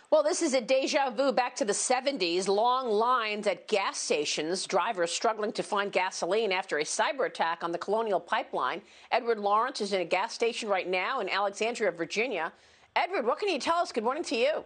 Well, this is a deja vu back to the 70s. Long lines at gas stations, drivers struggling to find gasoline after a cyber attack on the Colonial Pipeline. Edward Lawrence is in a gas station right now in Alexandria, Virginia. Edward, what can you tell us? Good morning to you.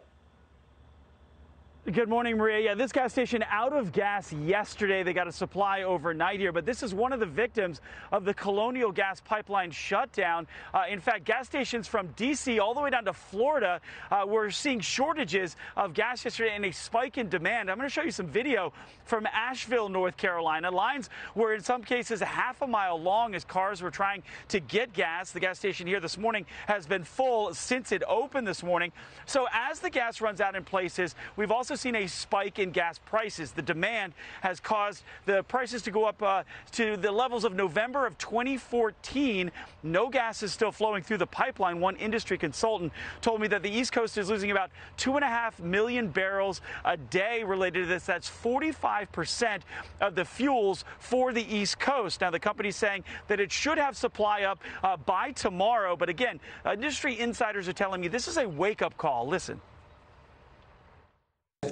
Good morning, Maria. Yeah, this gas station out of gas yesterday. They got a supply overnight here, but this is one of the victims of the Colonial gas pipeline shutdown. In fact, gas stations from D.C. all the way down to Florida were seeing shortages of gas yesterday and a spike in demand. I'm going to show you some video from Asheville, North Carolina. Lines were in some cases a half a mile long as cars were trying to get gas. The gas station here this morning has been full since it opened this morning. So as the gas runs out in places, we've also seen a spike in gas prices. The demand has caused the prices to go up to the levels of November of 2014. No gas is still flowing through the pipeline. One industry consultant told me that the East Coast is losing about 2.5 million barrels a day related to this. That's 45% of the fuels for the East Coast. Now, the company's saying that it should have supply up by tomorrow. But again, industry insiders are telling me this is a wake-up call. Listen.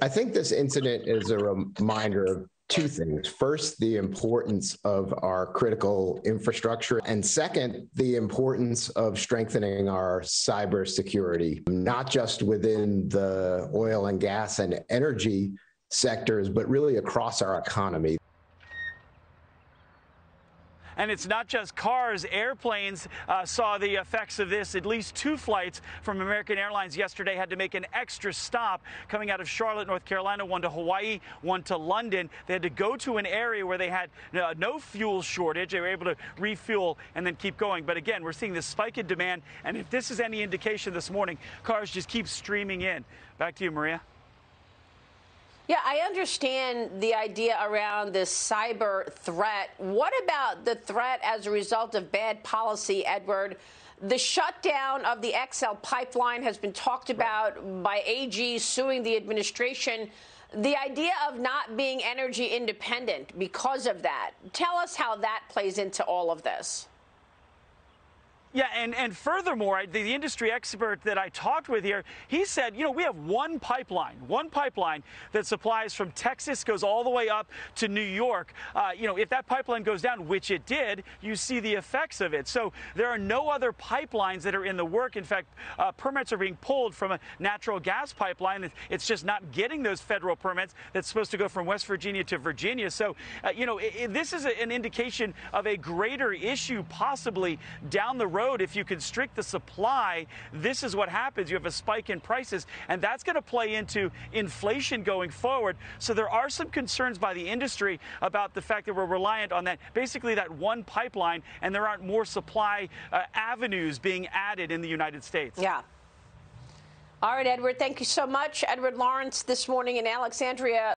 I think this incident is a reminder of two things. First, the importance of our critical infrastructure, and second, the importance of strengthening our cybersecurity, not just within the oil and gas and energy sectors, but really across our economy. And it's not just cars. Airplanes saw the effects of this. At least 2 flights from American Airlines yesterday had to make an extra stop coming out of Charlotte, North Carolina, one to Hawaii, one to London. They had to go to an area where they had no fuel shortage. They were able to refuel and then keep going. But again, we're seeing this spike in demand. And if this is any indication this morning, cars just keep streaming in. Back to you, Maria. Yeah, I understand the idea around this cyber threat. What about the threat as a result of bad policy, Edward? The shutdown of the XL pipeline has been talked about by AGs suing the administration. The idea of not being energy independent because of that. Tell us how that plays into all of this. Yeah, and furthermore, the industry expert that I talked with here, he said, we have one pipeline that supplies from Texas, goes all the way up to New York. If that pipeline goes down, which it did, you see the effects of it. So there are no other pipelines that are in the work. In fact, permits are being pulled from a natural gas pipeline. It's just not getting those federal permits that's supposed to go from West Virginia to Virginia. So, this is an indication of a greater issue possibly down the road. If you constrict the supply, this is what happens. You have a spike in prices, and that's going to play into inflation going forward. So there are some concerns by the industry about the fact that we're reliant on basically that one pipeline, and there aren't more supply avenues being added in the United States. Yeah. All right, Edward, thank you so much. Edward Lawrence this morning in Alexandria.